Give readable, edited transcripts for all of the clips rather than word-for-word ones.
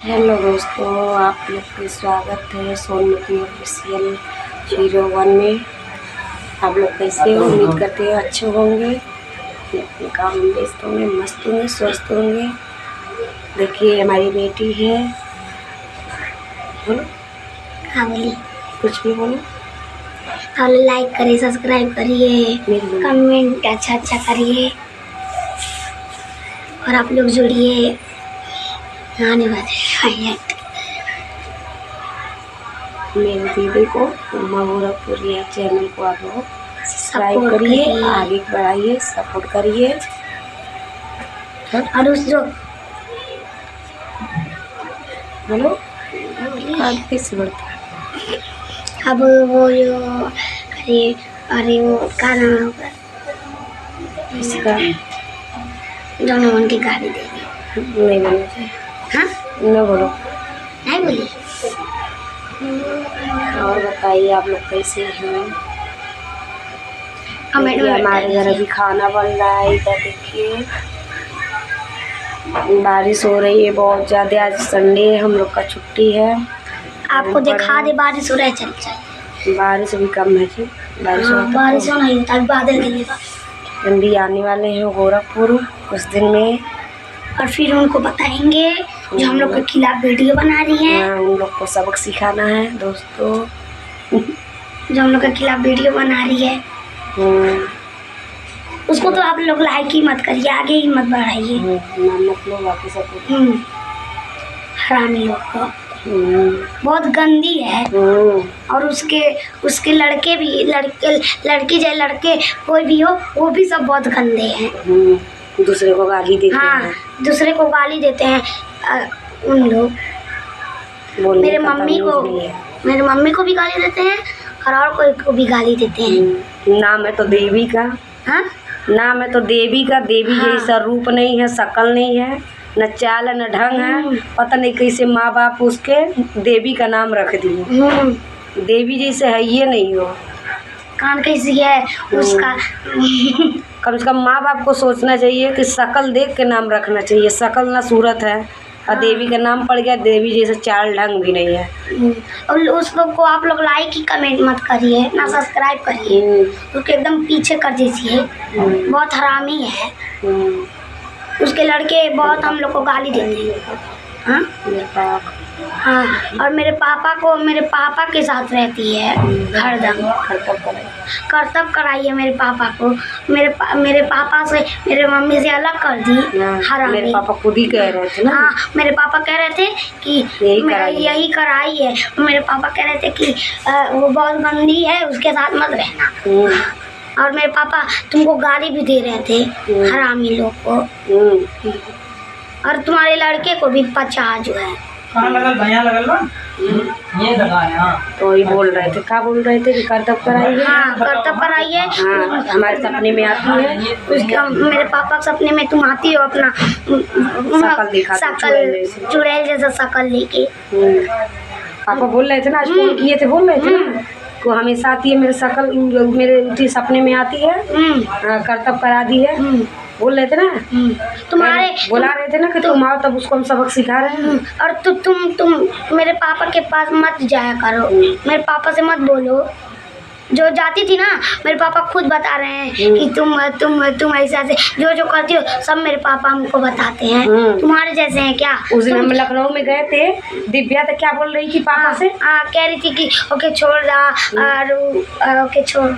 Hello दोस्तों, आप लोग का स्वागत है सोनमती ऑफिशियल 01 में। आप लोग कैसे हो? उम्मीद करते हैं अच्छे होंगे, अपने काम में व्यस्त होंगे, मस्त होंगे, स्वस्थ होंगे। देखिए हमारी बेटी है। बोलो। हाँ बोलिए। कुछ भी बोलो। और लाइक करिए, सब्सक्राइब करिए, कमेंट अच्छा करिए और आप लोग जुड़िए आने वाले मेरी दीदी को उमा गोरखपुरिया चैनल को आप लोग सब्सक्राइब करिए, आगे बढ़ाइए, सपोर्ट करिए। और उस जो बोलो किस बढ़ता अब वो जो अरे वो क्या नाम है होगा इसका दोनों उनकी गाड़ी देगी। नहीं बोलना चाहिए। हाँ न बोलो। नहीं बोली। और बताइए आप लोग कैसे हैं? कमेंट में हमारे घर अभी खाना बन रहा है। इधर देखिए बारिश हो रही है बहुत ज़्यादा। आज संडे है, हम लोग का छुट्टी है। आपको दिखा दे बारिश हो रहा है। चल चल बारिश अभी कम है जी। बारिश हो नहीं होता, बादल गिरेगा। ठंडी आने वाले हैं गोरखपुर कुछ दिन में। और फिर उनको बताएंगे जो हम लोग के खिलाफ वीडियो बना रही है। उन लोग को सबक सिखाना है दोस्तों। जो हम लोग के खिलाफ वीडियो बना रही है उसको तो आप लोग लाइक ही मत करिए, आगे ही मत बढ़ाइए। मतलब बाकी सब हरामी लोग को बहुत गंदी है। और उसके लड़के भी लड़की चाहे लड़के कोई भी हो वो भी सब बहुत गंदे हैं। दूसरे को गाली देते हैं। हाँ, दूसरे को गाली देते हैं उन लोग। मेरे मम्मी को भी गाली देते हैं और कोई को भी गाली देते हैं। नाम है तो देवी का। हाँ, नाम है तो देवी का। देवी जैसा रूप नहीं है, शक्ल नहीं है, न चाल न ढंग है। पता नहीं कैसे माँ बाप उसके देवी का नाम रख दिए। देवी जैसे है ये नहीं हो। कान कैसी है उसका। कम से कम माँ बाप को सोचना चाहिए कि शक्ल देख के नाम रखना चाहिए। शक्ल ना सूरत है और देवी का नाम पड़ गया। देवी जैसे चाल ढंग भी नहीं है। और उस लोग को आप लोग लाइक ही कमेंट मत करिए, ना सब्सक्राइब करिए। उसके एकदम पीछे कर दीजिए। बहुत हरामी है। उसके लड़के बहुत हम लोग को गाली देते हैं। हाँ, और मेरे पापा के साथ रहती है हरदम। करतब कराइए मेरे पापा को। मेरे पापा से मेरे मम्मी से अलग कर दी। हरामी। मेरे पापा खुद ही कह रहे थे ना। हाँ, मेरे पापा कह रहे थे कि यही कराई है। मेरे पापा कह रहे थे कि वो बहुत गंदी है, उसके साथ मत रहना। और मेरे पापा तुमको गाली भी दे रहे थे, हरामी लोग को। और तुम्हारे लड़के को भी 50 जो है। कहाँ लगल भैया लगल ना ये लगा है। तो ये बोल रहे थे, क्या बोल रहे थे कि करतब कराइए। हाँ, करतब कराइए। हाँ, हमारे सपने में आती है। उसका मेरे पापा सपने में तुम आती हो अपना चुड़ैल जैसा शक्ल लेके। पापा बोल रहे थे ना, आज फोन किए थे, बोल रहे थे ना को हमेशा आती है मेरे शक्ल, मेरे सपने में आती है। करतब करा दी है बोल रहे थे ना। तुम्हारे बोला रहे थे ना कि तुम आओ तब उसको हम सबक सिखा रहे हैं। और तुम मेरे पापा के पास मत जाया करो। मेरे पापा से मत बोलो। जो जाती थी ना, मेरे पापा खुद बता रहे हैं कि तुम ऐसा से जो करती हो सब मेरे पापा हमको बताते हैं। तुम्हारे जैसे हैं क्या? उस दिन हम लखनऊ में गए थे। दिव्या तो क्या बोल रही थी पापा से? कह रही थी कि ओके छोड़ रहा और ओके छोड़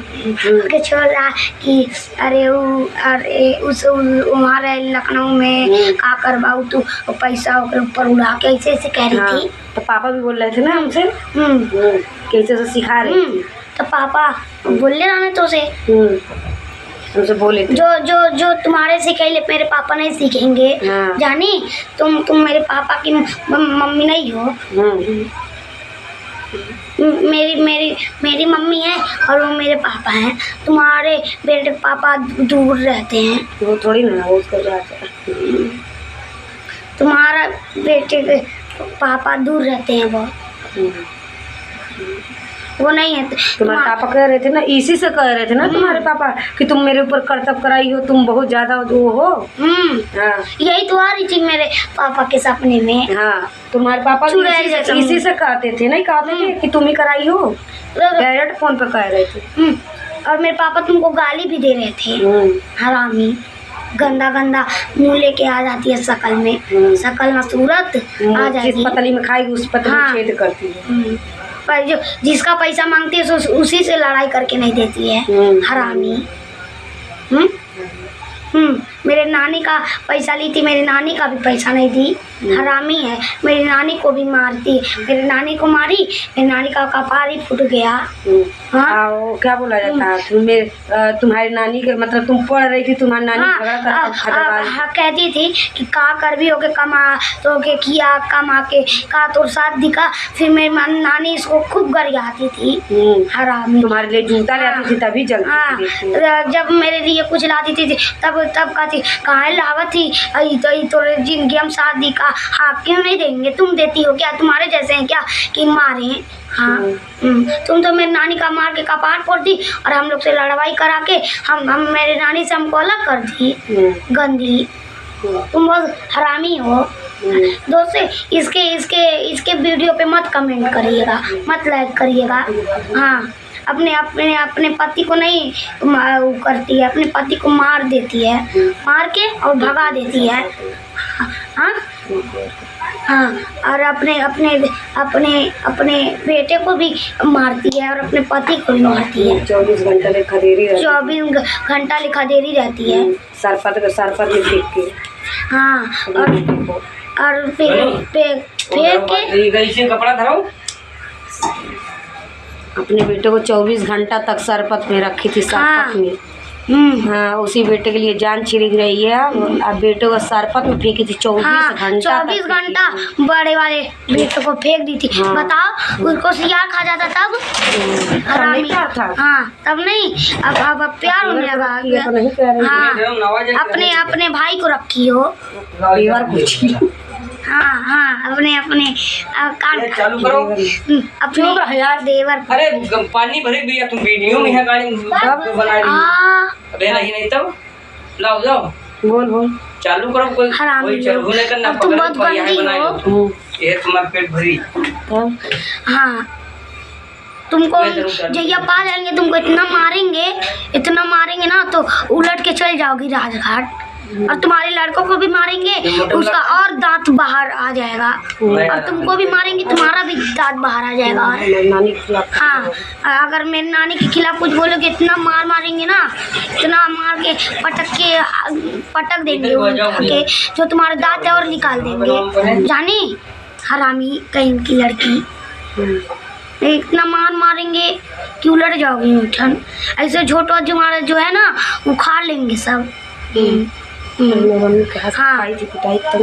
रहा कि अरे वहाँ लखनऊ में का करवाऊ तू पैसा ऊपर उड़ा के ऐसे कह रही थी। तो पापा भी बोल रहे थे ना हमसे कैसे से सिखा रही थी। तो पापा बोले ना तो से हमसे बोले थे। जो तुम्हारे सिखाइले मेरे पापा नहीं सीखेंगे। जानी तुम मेरे पापा की मम्मी नहीं हो। मेरी मम्मी है और वो मेरे पापा हैं। तुम्हारे बेटे पापा दूर रहते हैं। वो थोड़ी ना उसको जाते। तुम्हारा बेटे के पापा दूर रहते हैं बहुत। वो नहीं है। तुम्हारे पापा कह रहे थे ना, इसी से कह रहे थे ना तुम्हारे पापा कि तुम मेरे ऊपर कर्तव्य कराई हो, तुम बहुत ज्यादा वो हो। हाँ यही तो आ रही थी मेरे पापा के सपने में। हाँ, तुम्हारे पापा भी इसी से कहते थे, नहीं कहते थे कि तुम ही कराई हो, डायरेक्ट फोन पर कह रहे थे। और मेरे पापा तुमको गाली भी दे रहे थे, हरामी, गंदा गंदा मुंह लेके आ जाती है शकल में, शकल में सूरत आ जाएगी। जिस पतली में खाएगी उस पतली में छेद करती है। पर जो जिसका पैसा मांगती है उसी से लड़ाई करके नहीं देती है, हरामी। मेरे नानी का पैसा ली थी, मेरी नानी का भी पैसा नहीं दी, हरामी है। मेरी नानी को भी मारती, मेरी नानी को मारी, मेरी नानी का कपार ही फूट गया। वो क्या बोला जाता है, तुम्हारी नानी के मतलब तुम पढ़ रही थी, तुम्हारी नानी कहती थी कि का कर भी होके कमा तो के किया, कमा के का तो साथ दिखा। फिर मेरी नानी इसको खूब गरियाती थी, हरामी। तुम्हारे लिए जूता लाती थी तभी जल्दी। जब मेरे लिए कुछ लाती थी तब कहती कहाँ लावा थी, तो जिंदगी हम शादी का हाँ क्यों नहीं देंगे, तुम देती हो क्या, तुम्हारे जैसे हैं क्या कि मारे। हाँ तुम तो मेरी नानी का मार के कपार फोड़ दी और हम लोग से लड़वाई करा के हम मेरी नानी से हमको अलग कर दी, गंदी। तुम बहुत हरामी हो। दोस्तों इसके वीडियो पे मत कमेंट करिएगा, मत लाइक करिएगा। हाँ अपने पति को नहीं वो करती है, अपने पति को मार देती है, मार के और भगा देती है। हाँ हाँ, और अपने बेटे को भी मारती है और अपने पति को भी मारती है। 24 घंटा लिखा देरी रहती है। 24 घंटा लिखा देरी रहती है, सरपत में फेंक के। हाँ और फेंक के कपड़ा धरो। अपने बेटे को 24 घंटा तक सरपत में रखी थी, सरपत में। हाँ, उसी बेटे के लिए जान छिड़क रही है। अब बेटे को सरपत में फेंकी थी 24 घंटा। 24 घंटा बड़े वाले बेटे को फेंक दी थी। बताओ उसको सियार खा जाता तब, नहीं था। हाँ तब नहीं, अब प्यार होने लगा। तो नहीं कह रही। हाँ अपने भाई को रखी हो। हाँ अपने चालू करो अपने यार देवर। अरे पानी भरे भैया, तुम वीडियो में है गाड़ी बना रही हो। अबे नहीं तब लाओ जाओ, बोल चालू करो। कोई चालू नहीं करना, तुम बहुत गंदी हो। ये तुम्हारा पेट भरी। हाँ तुमको जैया पा जाएंगे, तुमको इतना मारेंगे ना तो उलट के चल जाओगी राजघाट। और तुम्हारे लड़कों को भी मारेंगे, उसका और दांत बाहर आ जाएगा। और तुमको भी मारेंगे, तुम्हारा भी दांत बाहर आ जाएगा। हाँ अगर मेरी नानी के खिलाफ कुछ बोलोगे, इतना मारेंगे ना, इतना मार के पटक देंगे उनके, जो तुम्हारे दांत है और निकाल देंगे। जानी हरामी कहीं की लड़की, इतना मारेंगे कि उलट जाओगी उठन। ऐसे छोटा जो है ना उखाड़ लेंगे सब।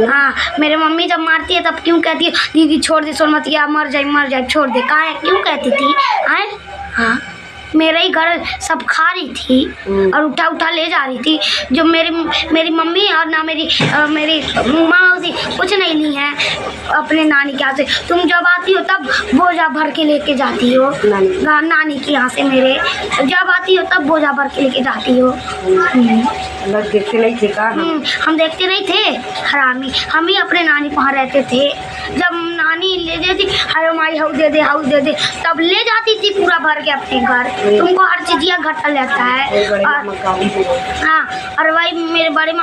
हाँ मेरे मम्मी जब मारती है तब क्यों कहती है दीदी छोड़ दे, सोन मत, या मर जाए छोड़ दे, कहाँ है क्यों कहती थी। हाँ मेरा ही घर सब खा रही थी और उठा ले जा रही थी। जो मेरी मम्मी और ना मेरी माँ उसी कुछ नहीं ली है अपने नानी के यहाँ से। तुम जब आती हो तब बोझा भर के लेके जाती हो नानी के यहाँ से, मेरे जब आती हो तब बोझा भर के लेके जाती हो। देखते नहीं थे का हम देखते नहीं थे, हरामी। हम ही अपने नानी वहाँ रहते थे। जब नानी ले जाती हाय माई हाउस दे दे तब ले जाती थी पूरा भर के अपने घर। तुमको हर चीज घटा लेता है। और हाँ और भाई मेरे बड़े